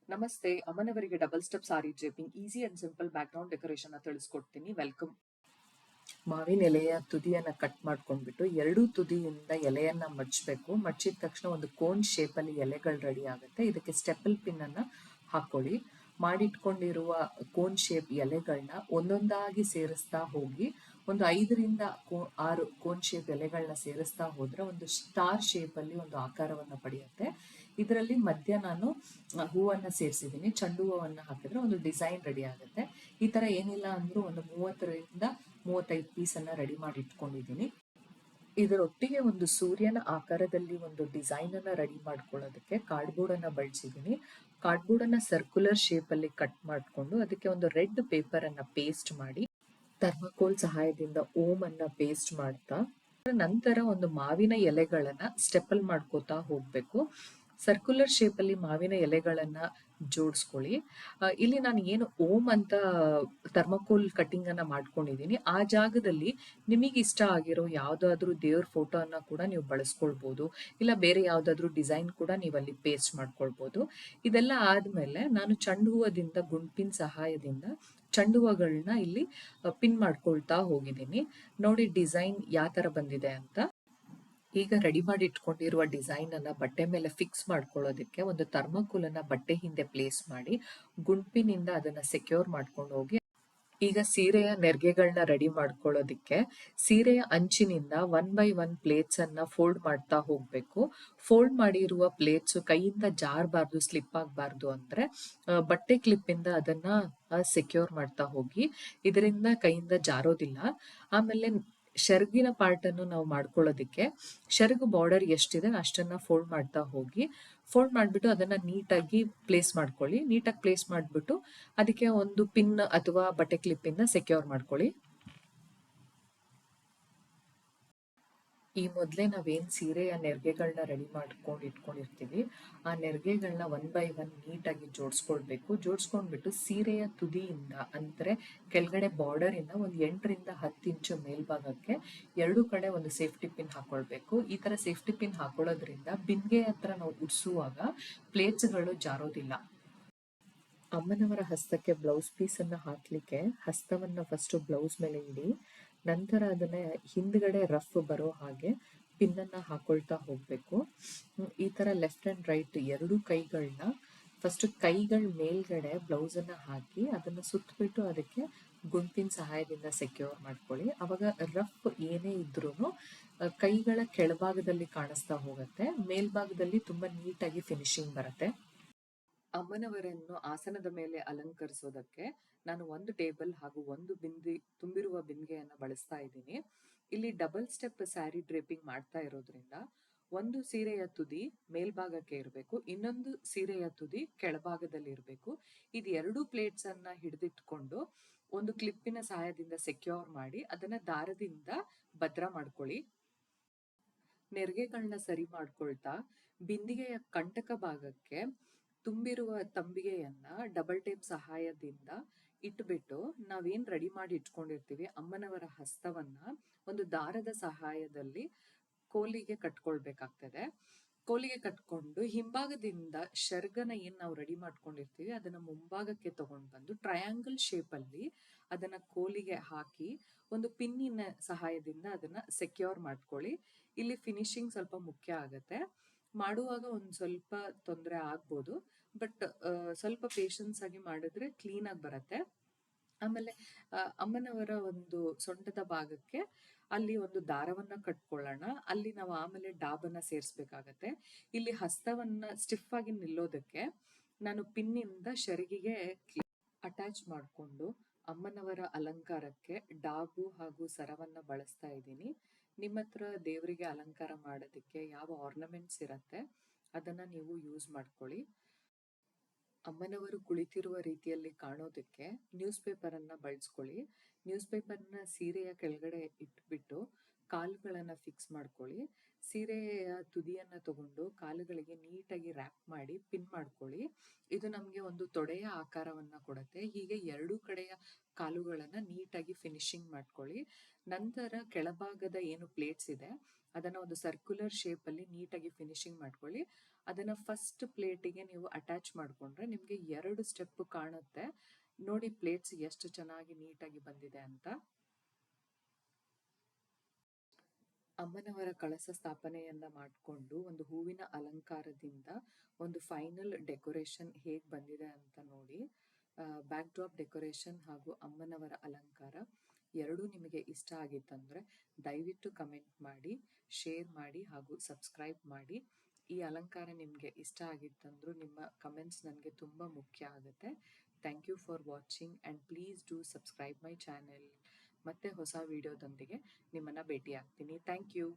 ನಮಸ್ತೆ. ಅಮ್ಮನವರಿಗೆ double step sari draping easy and simple background decoration ತಿಳಿಸ್ಕೊಡ್ತೀನಿ. ವೆಲ್ಕಮ್. ಮಾವಿನ ಎಲೆಯ ತುದಿಯನ್ನ ಕಟ್ ಮಾಡ್ಕೊಂಡ್ಬಿಟ್ಟು ಎರಡೂ ತುದಿಯಿಂದ ಎಲೆಯನ್ನ ಮಡ್ಚಬೇಕು. ಮಡ್ಚಿದ ತಕ್ಷಣ ಒಂದು ಕೋನ್ ಶೇಪಲ್ಲಿ ಎಲೆಗಳು ರೆಡಿ ಆಗುತ್ತೆ. ಇದಕ್ಕೆ ಸ್ಟೆಪಲ್ ಪಿನ್ ಅನ್ನ ಹಾಕೊಳ್ಳಿ. ಮಾಡಿಟ್ಕೊಂಡಿರುವ ಕೋನ್ ಶೇಪ್ ಎಲೆಗಳನ್ನ ಒಂದೊಂದಾಗಿ ಸೇರಿಸ್ತಾ ಹೋಗಿ ಒಂದು 5ರಿಂದ 6 ಕೋನ್ ಶೇಪ್ ಎಲೆಗಳನ್ನ ಸೇರಿಸ್ತಾ ಹೋದ್ರೆ ಒಂದು ಸ್ಟಾರ್ ಶೇಪಲ್ಲಿ ಒಂದು ಆಕಾರವನ್ನ ಪಡೆಯುತ್ತೆ. ಇದರಲ್ಲಿ ಮಧ್ಯ ನಾನು ಹೂವನ್ನ ಸೇರಿಸಿದ್ದೀನಿ. ಚೆಂಡು ಹೂವನ್ನ ಹಾಕಿದ್ರೆ ಒಂದು ಡಿಸೈನ್ ರೆಡಿ ಆಗುತ್ತೆ. ಈ ತರ ಏನಿಲ್ಲ ಅಂದ್ರೂ ಒಂದು 30ರಿಂದ 35 ಪೀಸನ್ನ ರೆಡಿ ಮಾಡಿ ಇಟ್ಕೊಂಡಿದ್ದೀನಿ. ಇದರೊಟ್ಟಿಗೆ ಒಂದು ಸೂರ್ಯನ ಆಕಾರದಲ್ಲಿ ಒಂದು ಡಿಸೈನ್ ಅನ್ನ ರೆಡಿ ಮಾಡ್ಕೊಳ್ಳೋದಕ್ಕೆ ಕಾರ್ಡ್ಬೋರ್ಡ್ ಅನ್ನ ಬಳಸಿದ್ದೀನಿ. ಕಾರ್ಡ್ಬೋರ್ಡ್ ಅನ್ನ ಸರ್ಕ್ಯುಲರ್ ಶೇಪ್ ಅಲ್ಲಿ ಕಟ್ ಮಾಡಿಕೊಂಡು ಅದಕ್ಕೆ ಒಂದು ರೆಡ್ ಪೇಪರ್ ಅನ್ನ ಪೇಸ್ಟ್ ಮಾಡಿ ಥರ್ಮಾಕೋಲ್ ಸಹಾಯದಿಂದ ಓಂ ಅನ್ನ ಪೇಸ್ಟ್ ಮಾಡ್ತಾ ನಂತರ ಒಂದು ಮಾವಿನ ಎಲೆಗಳನ್ನ ಸ್ಟೆಪಲ್ ಮಾಡ್ಕೋತಾ ಹೋಗ್ಬೇಕು. ಸರ್ಕ್ಯುಲರ್ ಶೇಪ್ ಅಲ್ಲಿ ಮಾವಿನ ಎಲೆಗಳನ್ನ ಜೋಡಿಸ್ಕೊಳ್ಳಿ. ಇಲ್ಲಿ ನಾನು ಏನು ಓಂ ಅಂತ ಥರ್ಮಾಕೋಲ್ ಕಟಿಂಗ್ ಅನ್ನ ಮಾಡ್ಕೊಂಡಿದ್ದೀನಿ. ಆ ಜಾಗದಲ್ಲಿ ನಿಮಗೆ ಇಷ್ಟ ಆಗಿರೋ ಯಾವ್ದಾದ್ರು ದೇವ್ರ ಫೋಟೋನ ಕೂಡ ನೀವು ಬಳಸ್ಕೊಳ್ಬಹುದು. ಇಲ್ಲ ಬೇರೆ ಯಾವ್ದಾದ್ರು ಡಿಸೈನ್ ಕೂಡ ನೀವು ಅಲ್ಲಿ ಪೇಸ್ಟ್ ಮಾಡ್ಕೊಳ್ಬಹುದು. ಇದೆಲ್ಲ ಆದ್ಮೇಲೆ ನಾನು ಚೆಂಡು ಹೂವದಿಂದ ಗುಂಪಿನ ಸಹಾಯದಿಂದ ಚೆಂಡು ಹೂವಗಳನ್ನ ಇಲ್ಲಿ ಪಿನ್ ಮಾಡ್ಕೊಳ್ತಾ ಹೋಗಿದ್ದೀನಿ. ನೋಡಿ ಡಿಸೈನ್ ಯಾವ ತರ ಬಂದಿದೆ ಅಂತ. ಈಗ ರೆಡಿ ಮಾಡಿ ಇಟ್ಕೊಂಡಿರುವ ಡಿಸೈನ್ ಅನ್ನ ಬಟ್ಟೆ ಮೇಲೆ ಫಿಕ್ಸ್ ಮಾಡ್ಕೊಳ್ಳೋದಕ್ಕೆ ಒಂದು ಥರ್ಮಾಕೋಲ್ ಅನ್ನ ಬಟ್ಟೆ ಹಿಂದೆ ಪ್ಲೇಸ್ ಮಾಡಿ ಗುಂಪಿನಿಂದ ಅದನ್ನ ಸೆಕ್ಯೂರ್ ಮಾಡ್ಕೊಂಡು ಹೋಗಿ ಈಗ ಸೀರೆಯ ನೆರಿಗೆಗಳನ್ನ ರೆಡಿ ಮಾಡ್ಕೊಳ್ಳೋದಿಕ್ಕೆ ಸೀರೆಯ ಅಂಚಿನಿಂದ 1 by 1 ಪ್ಲೇಟ್ಸ್ ಅನ್ನ ಫೋಲ್ಡ್ ಮಾಡ್ತಾ ಹೋಗ್ಬೇಕು. ಫೋಲ್ಡ್ ಮಾಡಿರುವ ಪ್ಲೇಟ್ಸ್ ಕೈಯಿಂದ ಜಾರಬಾರ್ದು, ಸ್ಲಿಪ್ ಆಗಬಾರ್ದು ಅಂದ್ರೆ ಬಟ್ಟೆ ಕ್ಲಿಪ್ ಇಂದ ಅದನ್ನ ಸೆಕ್ಯೂರ್ ಮಾಡ್ತಾ ಹೋಗಿ. ಇದರಿಂದ ಕೈಯಿಂದ ಜಾರೋದಿಲ್ಲ. ಆಮೇಲೆ ಶರ್ಗಿನ ಪಾರ್ಟ್ ಅನ್ನು ನಾವು ಮಾಡ್ಕೊಳ್ಳೋದಿಕ್ಕೆ ಶರ್ಗ್ ಬಾರ್ಡರ್ ಎಷ್ಟಿದೆ ಅಷ್ಟನ್ನ ಫೋಲ್ಡ್ ಮಾಡ್ತಾ ಹೋಗಿ. ಫೋಲ್ಡ್ ಮಾಡಿಬಿಟ್ಟು ಅದನ್ನ ನೀಟಾಗಿ ಪ್ಲೇಸ್ ಮಾಡ್ಕೊಳ್ಳಿ. ನೀಟಾಗಿ ಪ್ಲೇಸ್ ಮಾಡಿಬಿಟ್ಟು ಅದಕ್ಕೆ ಒಂದು ಪಿನ್ ಅಥವಾ ಬಟ್ಟೆ ಕ್ಲಿಪ್ ಇಂದ ಸೆಕ್ಯೂರ್ ಮಾಡ್ಕೊಳ್ಳಿ. ಈ ಮೊದಲೇ ನಾವೇನ್ ಸೀರೆಯ ನೆರಿಗೆಗಳನ್ನ ರೆಡಿ ಮಾಡ್ಕೊಂಡು ಇಟ್ಕೊಂಡಿರ್ತೀವಿ ಆ ನೆರಿಗೆಗಳನ್ನ 1 by 1 ನೀಟಾಗಿ ಜೋಡಿಸ್ಕೊಳ್ಬೇಕು. ಜೋಡಿಸ್ಕೊಂಡ್ಬಿಟ್ಟು ಸೀರೆಯ ತುದಿಯಿಂದ ಅಂದ್ರೆ ಕೆಳಗಡೆ ಬಾರ್ಡರ್ ಇಂದ ಒಂದು 8ರಿಂದ 10 ಇಂಚು ಮೇಲ್ಭಾಗಕ್ಕೆ ಎರಡು ಕಡೆ ಒಂದು ಸೇಫ್ಟಿ ಪಿನ್ ಹಾಕೊಳ್ಬೇಕು. ಈ ತರ ಸೇಫ್ಟಿ ಪಿನ್ ಹಾಕೊಳ್ಳೋದ್ರಿಂದ ಬಿಂದಿಗೆ ಹತ್ರ ನಾವು ಉಡ್ಸುವಾಗ ಪ್ಲೇಟ್ಸ್ಗಳು ಜಾರೋದಿಲ್ಲ. ಅಮ್ಮನವರ ಹಸ್ತಕ್ಕೆ ಬ್ಲೌಸ್ ಪೀಸ್ ಅನ್ನ ಹಾಕ್ಲಿಕ್ಕೆ ಹಸ್ತವನ್ನ ಫಸ್ಟ್ ಬ್ಲೌಸ್ ಮೇಲೆ ಇಡಿ. ನಂತರ ಅದನ್ನ ಹಿಂದ್ಗಡೆ ರಫ್ ಬರೋ ಹಾಗೆ ಪಿನ್ ಅನ್ನ ಹಾಕೊಳ್ತಾ ಹೋಗ್ಬೇಕು. ಈ ತರ ಲೆಫ್ಟ್ ಅಂಡ್ ರೈಟ್ ಎರಡು ಕೈಗಳನ್ನ ಫಸ್ಟ್ ಕೈಗಳ ಮೇಲ್ಗಡೆ ಬ್ಲೌಸ್ ಅನ್ನ ಹಾಕಿ ಅದನ್ನ ಸುತ್ತಬಿಟ್ಟು ಅದಕ್ಕೆ ಗುಂಪಿನ ಸಹಾಯದಿಂದ ಸೆಕ್ಯೂರ್ ಮಾಡ್ಕೊಳ್ಳಿ. ಅವಾಗ ರಫ್ ಏನೇ ಇದ್ರೂ ಕೈಗಳ ಕೆಳಭಾಗದಲ್ಲಿ ಕಾಣಿಸ್ತಾ ಹೋಗುತ್ತೆ. ಮೇಲ್ಭಾಗದಲ್ಲಿ ತುಂಬಾ ನೀಟಾಗಿ ಫಿನಿಶಿಂಗ್ ಬರುತ್ತೆ. ಅಮ್ಮನವರನ್ನು ಆಸನದ ಮೇಲೆ ಅಲಂಕರಿಸೋದಕ್ಕೆ ನಾನು ಒಂದು ಟೇಬಲ್ ಹಾಗೂ ಒಂದು ತುಂಬಿರುವ ಬಿಂದಿಗೆಯನ್ನು ಬಳಸ್ತಾ ಇದ್ದೀನಿ. ಇಲ್ಲಿ ಡಬಲ್ ಸ್ಟೆಪ್ ಸ್ಯಾರಿ ಡ್ರೇಪಿಂಗ್ ಮಾಡ್ತಾ ಇರೋದ್ರಿಂದ ಒಂದು ಸೀರೆಯ ತುದಿ ಮೇಲ್ಭಾಗಕ್ಕೆ ಇರಬೇಕು, ಇನ್ನೊಂದು ಸೀರೆಯ ತುದಿ ಕೆಳಭಾಗದಲ್ಲಿ ಇರಬೇಕು. ಇದು ಎರಡು ಪ್ಲೇಟ್ಸ್ ಅನ್ನ ಹಿಡಿದಿಟ್ಕೊಂಡು ಒಂದು ಕ್ಲಿಪ್ಪಿನ ಸಹಾಯದಿಂದ ಸೆಕ್ಯೂರ್ ಮಾಡಿ ಅದನ್ನ ದಾರದಿಂದ ಭದ್ರ ಮಾಡ್ಕೊಳ್ಳಿ. ನೆರಿಗೆಗಳನ್ನ ಸರಿ ಮಾಡ್ಕೊಳ್ತಾ ಬಿಂದಿಗೆಯ ಕಂಟಕ ಭಾಗಕ್ಕೆ ತುಂಬಿರುವ ತಂಬಿಗೆಯನ್ನ ಡಬಲ್ ಟೇಪ್ ಸಹಾಯದಿಂದ ಇಟ್ಬಿಟ್ಟು ನಾವೇನ್ ರೆಡಿ ಮಾಡಿ ಇಟ್ಕೊಂಡಿರ್ತೀವಿ ಅಮ್ಮನವರ ಹಸ್ತವನ್ನ ಒಂದು ದಾರದ ಸಹಾಯದಲ್ಲಿ ಕೋಲಿಗೆ ಕಟ್ಕೊಳ್ಬೇಕಾಗ್ತದೆ. ಕೋಲಿಗೆ ಕಟ್ಕೊಂಡು ಹಿಂಭಾಗದಿಂದ ಶರ್ಗನ ಏನ್ ನಾವು ರೆಡಿ ಮಾಡ್ಕೊಂಡಿರ್ತೀವಿ ಅದನ್ನ ಮುಂಭಾಗಕ್ಕೆ ತಗೊಂಡ್ ಬಂದು ಟ್ರಯಾಂಗಲ್ ಶೇಪ್ ಅಲ್ಲಿ ಅದನ್ನ ಕೋಲಿಗೆ ಹಾಕಿ ಒಂದು ಪಿನ್ನಿನ ಸಹಾಯದಿಂದ ಅದನ್ನ ಸೆಕ್ಯೂರ್ ಮಾಡ್ಕೊಳ್ಳಿ. ಇಲ್ಲಿ ಫಿನಿಶಿಂಗ್ ಸ್ವಲ್ಪ ಮುಖ್ಯ ಆಗತ್ತೆ. ಮಾಡುವಾಗ ಒಂದ್ ಸ್ವಲ್ಪ ತೊಂದರೆ ಆಗ್ಬೋದು, ಬಟ್ ಸ್ವಲ್ಪ ಪೇಶನ್ಸ್ ಆಗಿ ಮಾಡಿದ್ರೆ ಕ್ಲೀನ್ ಆಗಿ ಬರತ್ತೆ. ಆಮೇಲೆ ಅಮ್ಮನವರ ಒಂದು ಸೊಂಟದ ಭಾಗಕ್ಕೆ ಅಲ್ಲಿ ಒಂದು ದಾರವನ್ನ ಕಟ್ಕೊಳ್ಳೋಣ. ಅಲ್ಲಿ ನಾವು ಆಮೇಲೆ ಡಾಬನ್ನ ಸೇರಿಸ್ಬೇಕಾಗತ್ತೆ. ಇಲ್ಲಿ ಹಸ್ತವನ್ನ ಸ್ಟಿಫ್ ಆಗಿ ನಿಲ್ಲೋದಕ್ಕೆ ನಾನು ಪಿನ್ನಿಂದ ಶರ್ಗಿಗೆ ಅಟ್ಯಾಚ್ ಮಾಡಿಕೊಂಡು ಅಮ್ಮನವರ ಅಲಂಕಾರಕ್ಕೆ ಡಾಬು ಹಾಗೂ ಸರವನ್ನ ಬಳಸ್ತಾ ಇದ್ದೀನಿ. ನಿಮ್ಮ ಹತ್ರ ದೇವರಿಗೆ ಅಲಂಕಾರ ಮಾಡೋದಕ್ಕೆ ಯಾವ ಆರ್ನಮೆಂಟ್ಸ್ ಇರತ್ತೆ ಅದನ್ನ ನೀವು ಯೂಸ್ ಮಾಡ್ಕೊಳ್ಳಿ. ಅಮ್ಮನವರು ಕುಳಿತಿರುವ ರೀತಿಯಲ್ಲಿ ಕಾಣೋದಕ್ಕೆ ನ್ಯೂಸ್ ಪೇಪರ್ ಅನ್ನ ಬಳಸ್ಕೊಳ್ಳಿ. ನ್ಯೂಸ್ ಪೇಪರ್ನ ಸೀರೆಯ ಕೆಳಗಡೆ ಇಟ್ಬಿಟ್ಟು ಕಾಲುಗಳನ್ನ ಫಿಕ್ಸ್ ಮಾಡ್ಕೊಳ್ಳಿ. ಸೀರೆಯ ತುದಿಯನ್ನ ತಗೊಂಡು ಕಾಲುಗಳಿಗೆ ನೀಟಾಗಿ ರ್ಯಾಪ್ ಮಾಡಿ ಪಿನ್ ಮಾಡ್ಕೊಳ್ಳಿ. ಇದು ನಮಗೆ ಒಂದು ತೊಡೆಯ ಆಕಾರವನ್ನ ಕೊಡುತ್ತೆ. ಹೀಗೆ ಎರಡೂ ಕಡೆಯ ಕಾಲುಗಳನ್ನ ನೀಟಾಗಿ ಫಿನಿಶಿಂಗ್ ಮಾಡ್ಕೊಳ್ಳಿ. ನಂತರ ಕೆಳಭಾಗದ ಏನು ಪ್ಲೇಟ್ಸ್ ಇದೆ ಅದನ್ನ ಒಂದು ಸರ್ಕ್ಯುಲರ್ ಶೇಪ್ ಅಲ್ಲಿ ನೀಟಾಗಿ ಫಿನಿಶಿಂಗ್ ಮಾಡ್ಕೊಳ್ಳಿ. ಅದನ್ನ ಫಸ್ಟ್ ಪ್ಲೇಟಿಗೆ ನೀವು ಅಟ್ಯಾಚ್ ಮಾಡ್ಕೊಂಡ್ರೆ ನಿಮ್ಗೆ 2 ಸ್ಟೆಪ್ ಕಾಣುತ್ತೆ. ನೋಡಿ ಪ್ಲೇಟ್ಸ್ ಎಷ್ಟು ಚೆನ್ನಾಗಿ ನೀಟಾಗಿ ಬಂದಿದೆ ಅಂತ. ಅಮ್ಮನವರ ಕಳಸ ಸ್ಥಾಪನೆಯನ್ನ ಮಾಡಿಕೊಂಡು ಒಂದು ಹೂವಿನ ಅಲಂಕಾರದಿಂದ ಒಂದು ಫೈನಲ್ ಡೆಕೋರೇಷನ್ ಹೇಗೆ ಬಂದಿದೆ ಅಂತ ನೋಡಿ. ಬ್ಯಾಕ್ ಡ್ರಾಪ್ ಡೆಕೋರೇಷನ್ ಹಾಗೂ ಅಮ್ಮನವರ ಅಲಂಕಾರ ಎರಡೂ ನಿಮಗೆ ಇಷ್ಟ ಆಗಿತ್ತಂದ್ರೆ ದಯವಿಟ್ಟು ಕಮೆಂಟ್ ಮಾಡಿ, ಶೇರ್ ಮಾಡಿ ಹಾಗೂ ಸಬ್ಸ್ಕ್ರೈಬ್ ಮಾಡಿ. ಈ ಅಲಂಕಾರ ನಿಮಗೆ ಇಷ್ಟ ಆಗಿತ್ತಂದ್ರೂ ನಿಮ್ಮ ಕಮೆಂಟ್ಸ್ ನನಗೆ ತುಂಬ ಮುಖ್ಯ ಆಗುತ್ತೆ. Thank you for watching and please do subscribe my channel. ಮತ್ತೆ ಹೊಸ ವಿಡಿಯೋದೊಂದಿಗೆ ನಿಮ್ಮನ್ನು ಭೇಟಿ ಆಗ್ತೀನಿ. Thank you.